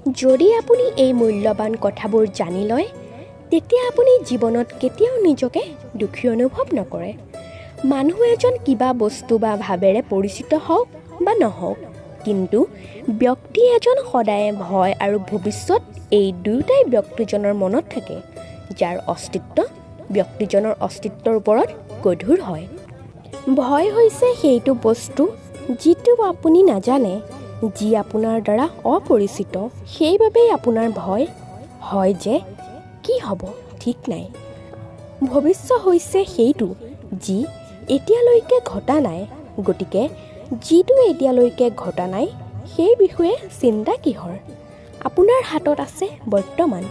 যদি আপুনি এই মূল্যৱান কথাবোৰ জানি লয়, তেতিয়া আপুনি জীৱনত কেতিয়াও নিজকে দুখী অনুভৱ নকৰে। মানুহ এজন কিবা বস্তু বা ভাৱেৰে পৰিচিত হওক বা নহওক, কিন্তু ব্যক্তি এজন সদায় ভয় আৰু ভৱিষ্যত এই দুয়োটাই ব্যক্তিজনৰ মনত থাকে, যাৰ অস্তিত্ব ব্যক্তিজনৰ অস্তিত্বৰ ওপৰত গধুৰ হয়। ভয় হৈছে সেইটো বস্তু যিটো আপুনি নাজানে, যি আপোনাৰ দ্বাৰা অপৰিচিত। সেইবাবেই আপোনাৰ ভয় হয় যে কি হ'ব ঠিক নাই। ভৱিষ্যত হৈছে সেইটো যি এতিয়ালৈকে ঘটা নাই। গতিকে যিটো এতিয়ালৈকে ঘটা নাই সেই বিষয়ে চিন্তা কিহৰ? আপোনাৰ হাতত আছে বৰ্তমান।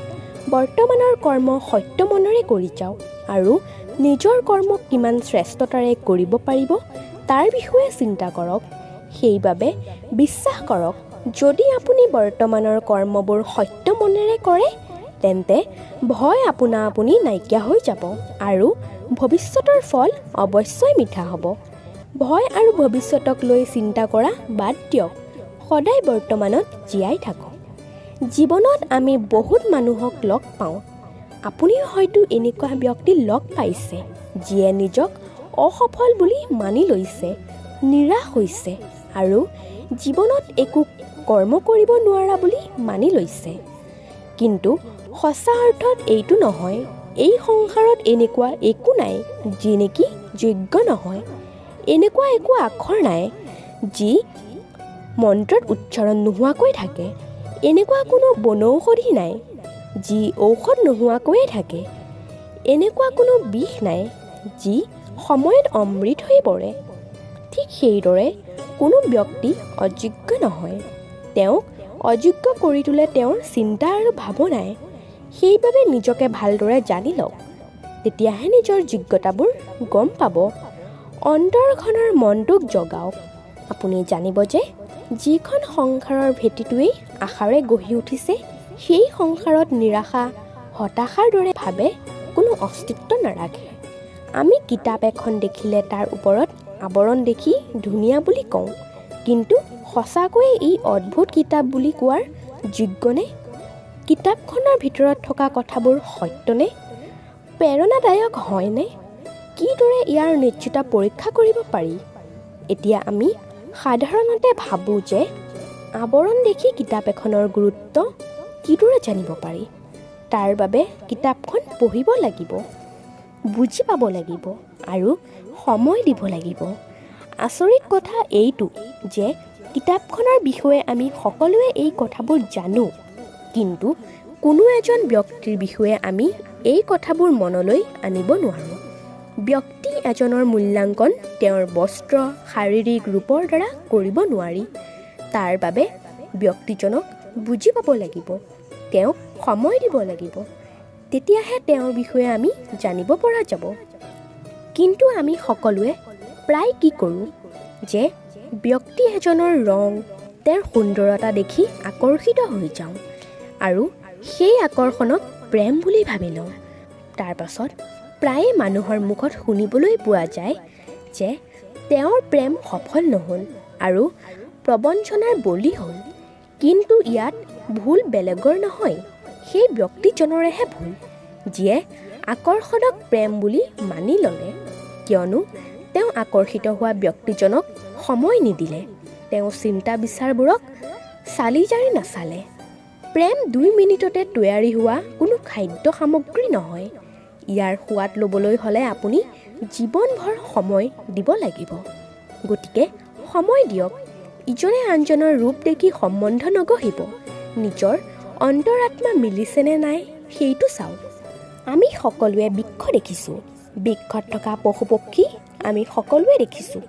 বৰ্তমানৰ কৰ্ম সত্য মনেৰে কৰি যাওক আৰু নিজৰ কৰ্ম কিমান শ্ৰেষ্ঠতাৰে কৰিব পাৰিব তাৰ বিষয়ে চিন্তা কৰক। সেইবাবে বিশ্বাস কৰক, যদি আপুনি বৰ্তমানৰ কৰ্মবোৰ সত্য মনেৰে কৰে, তেন্তে ভয় আপোনা আপুনি নাইকিয়া হৈ যাব আৰু ভৱিষ্যতৰ ফল অৱশ্যই মিঠা হ'ব। ভয় আৰু ভৱিষ্যতক লৈ চিন্তা কৰা বাদ দিয়ক, সদায় বৰ্তমানত জীয়াই থাকক। জীৱনত আমি বহুত মানুহক লগ পাওঁ। আপুনিও হয়তো এনেকুৱা ব্যক্তি লগ পাইছে যিয়ে নিজক অসফল বুলি মানি লৈছে, নিৰাশ হৈছে আৰু জীৱনত একো কৰ্ম কৰিব নোৱাৰা বুলি মানি লৈছে। কিন্তু সঁচা অৰ্থত এইটো নহয়। এই সংসাৰত এনেকুৱা একো নাই যি নেকি যোগ্য নহয়। এনেকুৱা একো আখৰ নাই যি মন্ত্ৰত উচ্চাৰণ নোহোৱাকৈ থাকে। এনেকুৱা কোনো বনৌষধি নাই যি ঔষধ নোহোৱাকৈয়ে থাকে। এনেকুৱা কোনো বিষ নাই যি সময়ত অমৃত হৈ পৰে। ঠিক সেইদৰে কোনো ব্যক্তি অযোগ্য নহয়। তেওঁক অযোগ্য কৰি তোলে তেওঁৰ চিন্তা আৰু ভাৱনাই। সেইবাবে নিজকে ভালদৰে জানি লওক, তেতিয়াহে নিজৰ যোগ্যতাবোৰ গম পাব। অন্তৰখনৰ মনটোক জগাওক। আপুনি জানিব যে যিখন সংসাৰৰ ভেটিটোৱেই আশাৰে গঢ়ি উঠিছে, সেই সংসাৰত নিৰাশা, হতাশাৰ দৰে ভাৱে কোনো অস্তিত্ব নাৰাখে। আমি কিতাপ এখন দেখিলে তাৰ ওপৰত আৱৰণ দেখি ধুনীয়া বুলি কওঁ, কিন্তু সঁচাকৈয়ে ই অদ্ভুত কিতাপ বুলি কোৱাৰ যোগ্যনে? কিতাপখনৰ ভিতৰত থকা কথাবোৰ সত্যনে? প্ৰেৰণাদায়ক হয়নে? কিদৰে ইয়াৰ নিশ্চয়তা পৰীক্ষা কৰিব পাৰি? এতিয়া আমি সাধাৰণতে ভাবোঁ যে আৱৰণ দেখি কিতাপ এখনৰ গুৰুত্ব কিদৰে জানিব পাৰি। তাৰ বাবে কিতাপখন পঢ়িব লাগিব, বুজি পাব লাগিব আৰু সময় দিব লাগিব। আচৰিত কথা এইটো যে কিতাপখনৰ বিষয়ে আমি সকলোৱে এই কথাবোৰ জানো, কিন্তু কোনো এজন ব্যক্তিৰ বিষয়ে আমি এই কথাবোৰ মনলৈ আনিব নোৱাৰোঁ। ব্যক্তি এজনৰ মূল্যাংকন তেওঁৰ বস্ত্ৰ, শাৰীৰিক ৰূপৰ দ্বাৰা কৰিব নোৱাৰি। তাৰ বাবে ব্যক্তিজনক বুজি পাব লাগিব, তেওঁক সময় দিব লাগিব, তেতিয়াহে তেওঁৰ বিষয়ে আমি জানিব পৰা যাব। কিন্তু আমি সকলোৱে প্ৰায় কি কৰোঁ যে ব্যক্তি এজনৰ ৰং, তেওঁৰ সুন্দৰতা দেখি আকৰ্ষিত হৈ যাওঁ আৰু সেই আকৰ্ষণক প্ৰেম বুলি ভাবি লওঁ। তাৰ পাছত প্ৰায়ে মানুহৰ মুখত শুনিবলৈ পোৱা যায় যে তেওঁৰ প্ৰেম সফল নহ'ল আৰু প্ৰবঞ্চনাৰ বলি হ'ল। কিন্তু ইয়াত ভুল বেলেগৰ নহয়, সেই ব্যক্তিজনৰেহে ভুল, যিয়ে আকৰ্ষণক প্ৰেম বুলি মানি ল'লে। কিয়নো তেওঁ আকৰ্ষিত হোৱা ব্যক্তিজনক সময় নিদিলে, তেওঁ চিন্তা বিচাৰবোৰক চালি জাৰি নাচালে। প্ৰেম 2 মিনিটতে তৈয়াৰী হোৱা কোনো খাদ্য সামগ্ৰী নহয়। ইয়াৰ সোৱাদ ল'বলৈ হ'লে আপুনি জীৱনভৰ সময় দিব লাগিব। গতিকে সময় দিয়ক। ইজনে আনজনৰ ৰূপ দেখি সম্বন্ধ নগঢ়িব। নিজৰ অন্তৰাত্মা মিলিছেনে নাই সেইটো চাওক। আমি সকলোৱে বৃক্ষ দেখিছোঁ। বৃক্ষত থকা পশু পক্ষী আমি সকলোৱে দেখিছোঁ।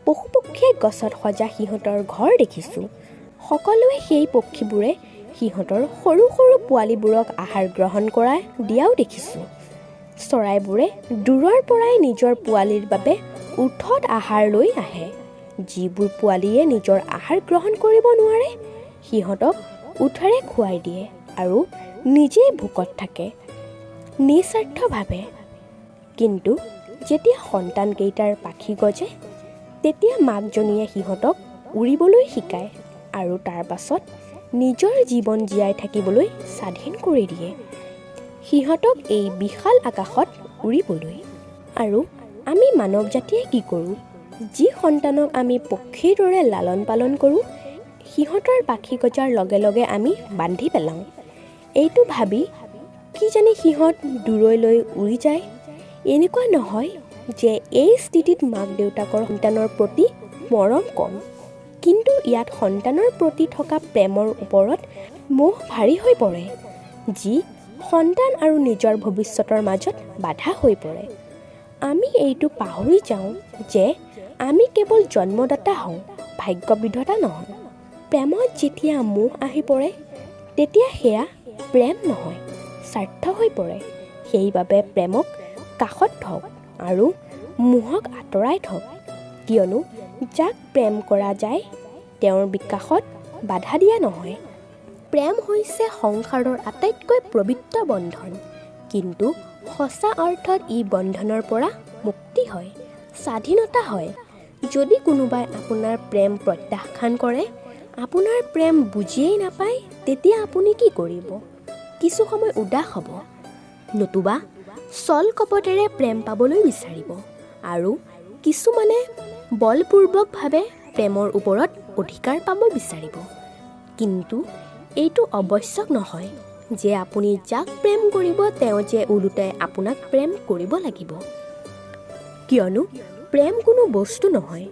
পশু পক্ষীয়ে গছত সজা সিহঁতৰ ঘৰ দেখিছোঁ। সকলোৱে সেই পক্ষীবোৰে সিহঁতৰ সৰু সৰু পোৱালীবোৰক আহাৰ গ্ৰহণ কৰা দিয়াও দেখিছোঁ। চৰাইবোৰে দূৰৰ পৰাই নিজৰ পোৱালীৰ বাবে উঠত আহাৰ লৈ আহে। যিবোৰ পোৱালীয়ে নিজৰ আহাৰ গ্ৰহণ কৰিব নোৱাৰে, সিহঁতক উঠেৰে খুৱাই দিয়ে আৰু নিজেই ভোকত থাকে নিস্বাৰ্থভাৱে। কিন্তু যেতিয়া সন্তানকেইটাৰ পাখি গজে, তেতিয়া মাকজনীয়ে সিহঁতক উৰিবলৈ শিকায় আৰু তাৰ পাছত নিজৰ জীৱন জীয়াই থাকিবলৈ স্বাধীন কৰি দিয়ে, সিহঁতক এই বিশাল আকাশত উৰিবলৈ। আৰু আমি মানৱ জাতিয়ে কি কৰোঁ? যি সন্তানক আমি পক্ষীৰ দৰে লালন পালন কৰোঁ, সিহঁতৰ পাখি গজাৰ লগে লগে আমি বান্ধি পেলাওঁ, এইটো ভাবি কিজানি সিহঁত দূৰলৈ উৰি যায়। এনেকুৱা নহয় যে এই স্থিতিত মাক দেউতাকৰ সন্তানৰ প্ৰতি মৰম কম, কিন্তু ইয়াত সন্তানৰ প্ৰতি থকা প্ৰেমৰ ওপৰত মোহ ভাৰী হৈ পৰে, যি সন্তান আৰু নিজৰ ভৱিষ্যতৰ মাজত বাধা হৈ পৰে। আমি এইটো পাহৰি যাওঁ যে আমি কেৱল জন্মদাতা হওঁ, ভাগ্য বিধাতা নহয়। প্ৰেমত যেতিয়া মোহ আহি পৰে, তেতিয়া সেয়া প্ৰেম নহয়, স্বাৰ্থ হৈ পৰে। সেইবাবে প্ৰেমক কাষত থওক আৰু মোহক আঁতৰাই থওক, কিয়নো যাক প্ৰেম কৰা যায় তেওঁৰ বিকাশত বাধা দিয়া নহয়। প্ৰেম হৈছে সংসাৰৰ আটাইতকৈ পবিত্ৰ বন্ধন, কিন্তু সঁচা অৰ্থত ই বন্ধনৰ পৰা মুক্তি হয়, স্বাধীনতা হয়। যদি কোনোবাই আপোনাৰ প্ৰেম প্ৰত্যাখ্যান কৰে, আপোনাৰ প্ৰেম বুজিয়েই নাপায়, তেতিয়া আপুনি কি কৰিব? কিছু সময় উদাস হ'ব, নতুবা ছল কপটেৰে প্ৰেম পাবলৈ বিচাৰিব, আৰু কিছুমানে বলপূৰ্বকভাৱে প্ৰেমৰ ওপৰত অধিকাৰ পাব বিচাৰিব। কিন্তু এইটো আৱশ্যক নহয় যে আপুনি যাক প্ৰেম কৰিব তেওঁ যে ওলোটাই আপোনাক প্ৰেম কৰিব লাগিব, কিয়নো প্ৰেম কোনো বস্তু নহয়,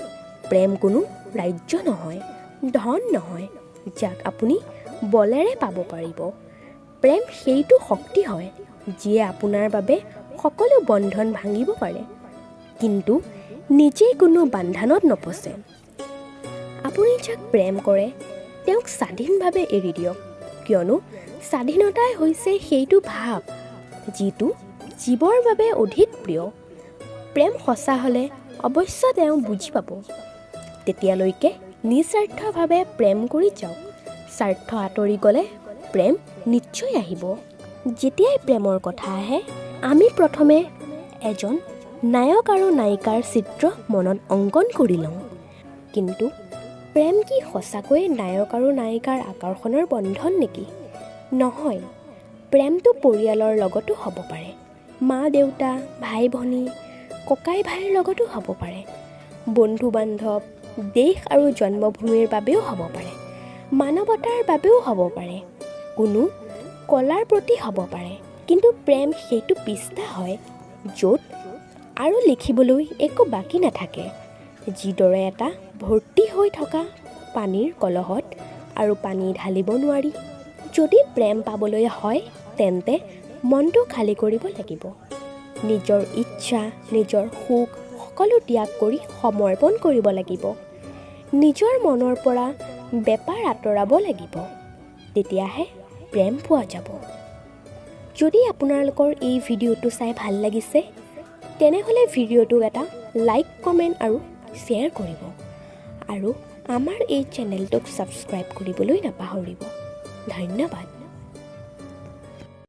প্ৰেম কোনো ৰাজ্য নহয়, ধন নহয়, যাক আপুনি বলেৰে পাব পাৰিব। প্ৰেম সেইটো শক্তি হয় যিয়ে আপোনাৰ বাবে সকলো বন্ধন ভাঙিব পাৰে, কিন্তু নিজেই কোনো বান্ধনত নপচে। আপুনি যাক প্ৰেম কৰে তেওঁক স্বাধীনভাৱে এৰি দিয়ক, কিয়নো স্বাধীনতাই হৈছে সেইটো ভাৱ যিটো জীৱৰ বাবে অধিক প্ৰিয়। প্ৰেম সঁচা হ'লে অৱশ্য তেওঁ বুজি পাব। তেতিয়ালৈকে নিস্বাৰ্থভাৱে প্ৰেম কৰি যাওক, স্বাৰ্থ আঁতৰি গ'লে প্ৰেম নিশ্চয় আহিব। যেতিয়াই প্ৰেমৰ কথা আহে, আমি প্ৰথমে এজন নায়ক আৰু নায়িকাৰ চিত্ৰ মনত অংকন কৰি লওঁ, কিন্তু প্ৰেম কি সঁচাকৈয়ে নায়ক আৰু নায়িকাৰ আকৰ্ষণৰ বন্ধন নেকি? নহয়, প্ৰেমটো পৰিয়ালৰ লগতো হ'ব পাৰে, মা দেউতা, ভাই ভনী, ককাই ভাইৰ লগতো হ'ব পাৰে, বন্ধু বান্ধৱ, দেশ আৰু জন্মভূমিৰ বাবেও হ'ব পাৰে, মানৱতাৰ বাবেও হ'ব পাৰে, কোনো কলাৰ প্ৰতি হ'ব পাৰে। কিন্তু প্ৰেম সেইটো পৃষ্ঠা হয় য'ত আৰু লিখিবলৈ একো বাকী নাথাকে, যিদৰে এটা ভৰ্তি হৈ থকা পানীৰ কলহত আৰু পানী ঢালিব নোৱাৰি। যদি প্ৰেম পাবলৈ হয় তেন্তে মনটো খালী কৰিব লাগিব, নিজৰ ইচ্ছা, নিজৰ সুখ সকলো ত্যাগ কৰি সমৰ্পণ কৰিব লাগিব, নিজৰ মনৰ পৰা বেপাৰ আঁতৰাব লাগিব, তেতিয়াহে প্ৰেম পোৱা যাব। যদি আপোনালোকৰ এই ভিডিঅ'টো চাই ভাল লাগিছে, তেনেহ'লে ভিডিঅ'টোক এটা লাইক, কমেণ্ট আৰু শ্বেয়াৰ কৰিব, আৰু আমাৰ এই চেনেলটোক ছাবস্ক্ৰাইব কৰিবলৈ নাপাহৰিব। ধন্যবাদ।